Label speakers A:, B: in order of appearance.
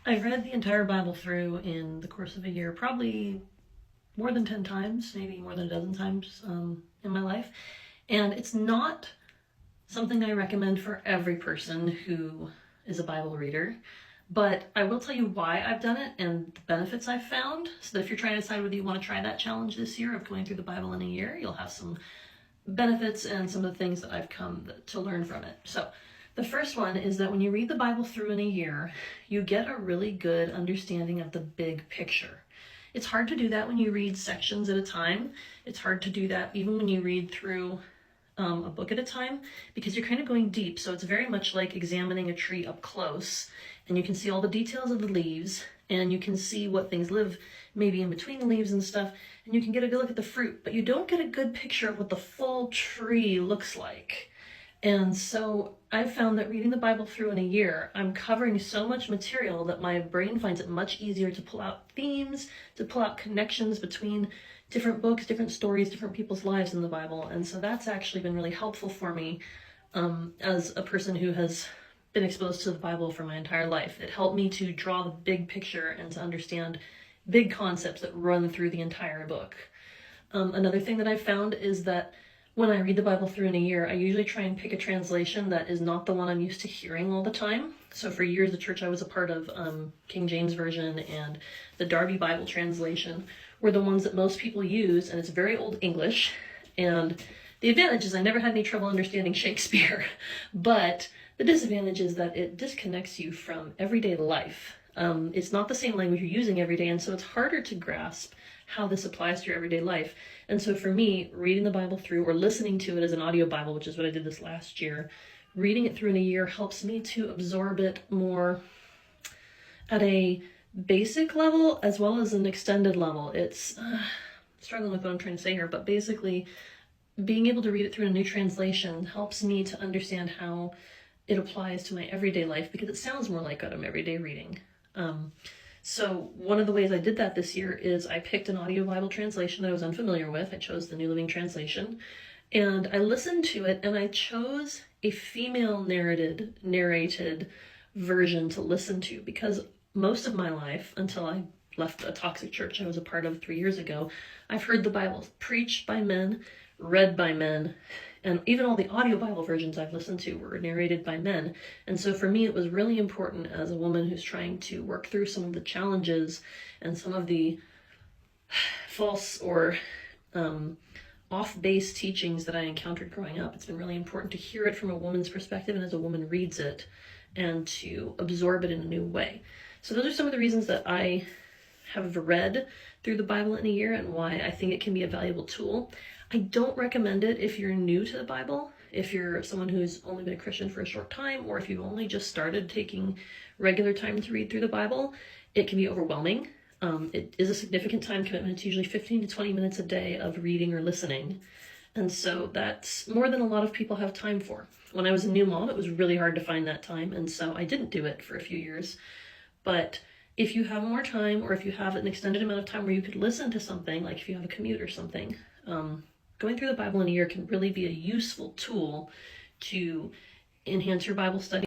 A: I've read the entire Bible through in the course of a year, probably more than 10 times, maybe more than a dozen times in my life. And it's not something I recommend for every person who is a Bible reader. But I will tell you why I've done it and the benefits I've found, so that if you're trying to decide whether you want to try that challenge this year of going through the Bible in a year, you'll have some benefits and some of the things that I've come to learn from it. So the first one is that when you read the Bible through in a year, you get a really good understanding of the big picture. It's hard to do that when you read sections at a time. It's hard to do that even when you read through a book at a time, because you're kind of going deep. So it's very much like examining a tree up close, and you can see all the details of the leaves, and you can see what things live maybe in between the leaves and stuff, and you can get a good look at the fruit, but you don't get a good picture of what the full tree looks like. And so I've found that reading the Bible through in a year, I'm covering so much material that my brain finds it much easier to pull out themes, to pull out connections between different books, different stories, different people's lives in the Bible. And so that's actually been really helpful for me as a person who has been exposed to the Bible for my entire life. It helped me to draw the big picture and to understand big concepts that run through the entire book. Another thing that I've found is that when I read the Bible through in a year, I usually try and pick a translation that is not the one I'm used to hearing all the time. So for years, the church I was a part of, King James Version and the Darby Bible translation, were the ones that most people use, and it's very old English. And the advantage is I never had any trouble understanding Shakespeare, but the disadvantage is that it disconnects you from everyday life. It's not the same language you're using every day, and so it's harder to grasp how this applies to your everyday life. And so for me, reading the Bible through or listening to it as an audio Bible, which is what I did this last year, reading it through in a year helps me to absorb it more at a basic level as well as an extended level. It's struggling with what I'm trying to say here, but basically being able to read it through a new translation helps me to understand how it applies to my everyday life, because it sounds more like what I'm everyday reading. So one of the ways I did that this year is I picked an audio Bible translation that I was unfamiliar with. I chose the New Living Translation, and I listened to it, and I chose a female narrated version to listen to, because most of my life, until I left a toxic church I was a part of 3 years ago, I've heard the Bible preached by men, read by men, and even all the audio Bible versions I've listened to were narrated by men. And so for me, it was really important as a woman who's trying to work through some of the challenges and some of the false or off-base teachings that I encountered growing up. It's been really important to hear it from a woman's perspective and as a woman reads it, and to absorb it in a new way. So those are some of the reasons that I have read through the Bible in a year and why I think it can be a valuable tool. I don't recommend it if you're new to the Bible, if you're someone who's only been a Christian for a short time, or if you've only just started taking regular time to read through the Bible. It can be overwhelming. It is a significant time commitment. It's usually 15 to 20 minutes a day of reading or listening. And so that's more than a lot of people have time for. When I was a new mom, it was really hard to find that time, and so I didn't do it for a few years. But if you have more time, or if you have an extended amount of time where you could listen to something, like if you have a commute or something, going through the Bible in a year can really be a useful tool to enhance your Bible study.